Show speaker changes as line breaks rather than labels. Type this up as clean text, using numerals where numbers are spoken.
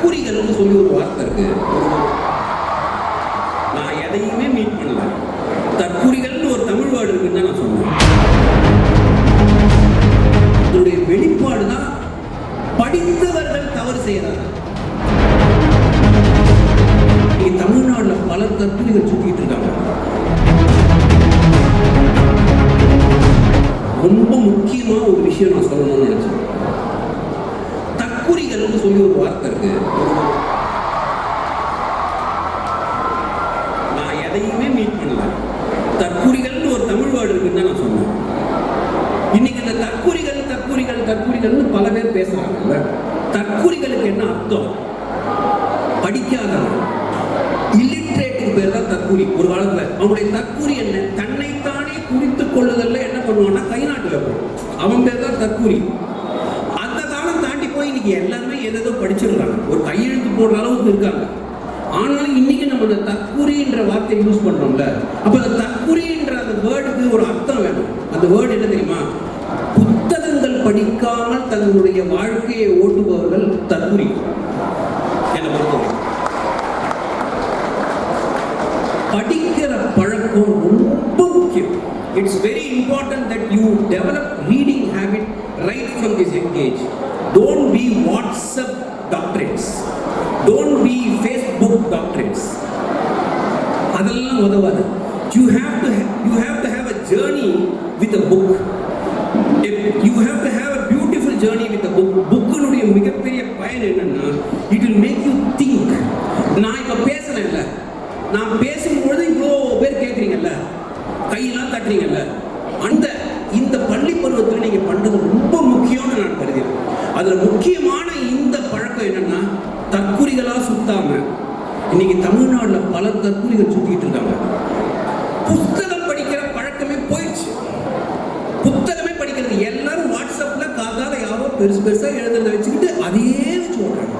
தற்குறிகள்னு சொல்லி ஒரு வார்த்தை இருக்கு. நான் எதையுமே மீட் பண்ணல. தற்குறிகள்னு ஒரு தமிழ் வேர்டு இருக்குன்னு தான் நான் சொன்னேன். அதனுடைய வெளிப்பாடு தான் படித்தவர்கள் தவறு செய்யறாங்க. தமிழ்நாடுல பல தற்குறிகள் சுத்திட்டு இருக்காங்க. ரொம்ப முக்கியமா ஒரு விஷயம் நான் சொல்லணும்னு நினைச்சேன். தற்குறிகள்னு சொல்லி ஒரு வார்த்தை இருக்கு. நான் எதையுமே மீட் பண்ணல. தற்குறிகள்னு ஒரு தமிழ் வேர்டு இருக்குன்னு தான் நான் சொன்னேன். இன்னைக்கு இந்த தற்குறிகள்னு பல பேர் பேசுறாங்கல்ல. தற்குறிகளுக்கு என்ன அர்த்தம்? படிக்காதவன், இல்லிட்ரேட்டுக்கு பேர் தான் தற்குறி. ஒரு காலத்துல அவனுடைய தற்குறி என்ன? தன்னைத்தானே குறித்துக் கொள்ளுதல்ல என்ன பண்ணுவான்னா கை நாட்டு வைப்பான். அவன் பேர் தான் தற்குறி. அந்த காலம் தாண்டி போய் இன்னைக்கு எல்லாருமே ஏதோ படிச்சிருக்காங்க, ஒரு கையெழுத்து போடுற அளவுக்கு இருக்காங்க. ஆனாலும் இன்னைக்கு நம்ம இந்த தற்குறின்ற வார்த்தையை யூஸ் பண்றோம்ல. அப்ப அந்த தற்குறின்ற அந்த வேர்டுக்கு ஒரு அர்த்தம் வேணும். அந்த வேர்டு என்ன தெரியுமா? புத்தகங்கள் படிக்காமல் தங்களுடைய வாழ்க்கையை ஓட்டுபவர்கள் தற்குறி. என்ன பொறுத்தவரை படிக்கிற பழக்கம் ரொம்ப முக்கியம். It's very important that you develop reading habit right from this young age. Don't be WhatsApp doctrines. Don't be Facebook doctrines. அதெல்லாம் உதவாது. You have to have a journey with a book. You have to have a beautiful journey with a book. புக்கினுடைய மிகப்பெரிய பயன் என்னன்னா, it will make you think. நான் இப்ப பேசுறேன்ல, நான் பேசும்பொழுது இவ்வளோ பேர் கேட்குறீங்கல்ல, கையெல்லாம் தட்டுறீங்கல்ல, இந்த பள்ளி பருவத்தில் நீங்க பண்றது ரொம்ப முக்கியம்னு நான் கருதுகிறேன். அதுல முக்கியமான இந்த பழக்கம் என்னன்னா, தற்குறிகளா சுத்தாம இன்னைக்கு தமிழ்நாடுல பல தற்குறிகள் சுத்திட்டு இருக்காங்க. புத்தகம் படிக்கிற பழக்கமே போயிடுச்சு. புத்தகமே படிக்கிறது எல்லாரும் வாட்ஸ்அப்ல காதால யாரோ பெருசா எழுதுறத வச்சுக்கிட்டு அதையே வச்சு ஓடுறாங்க.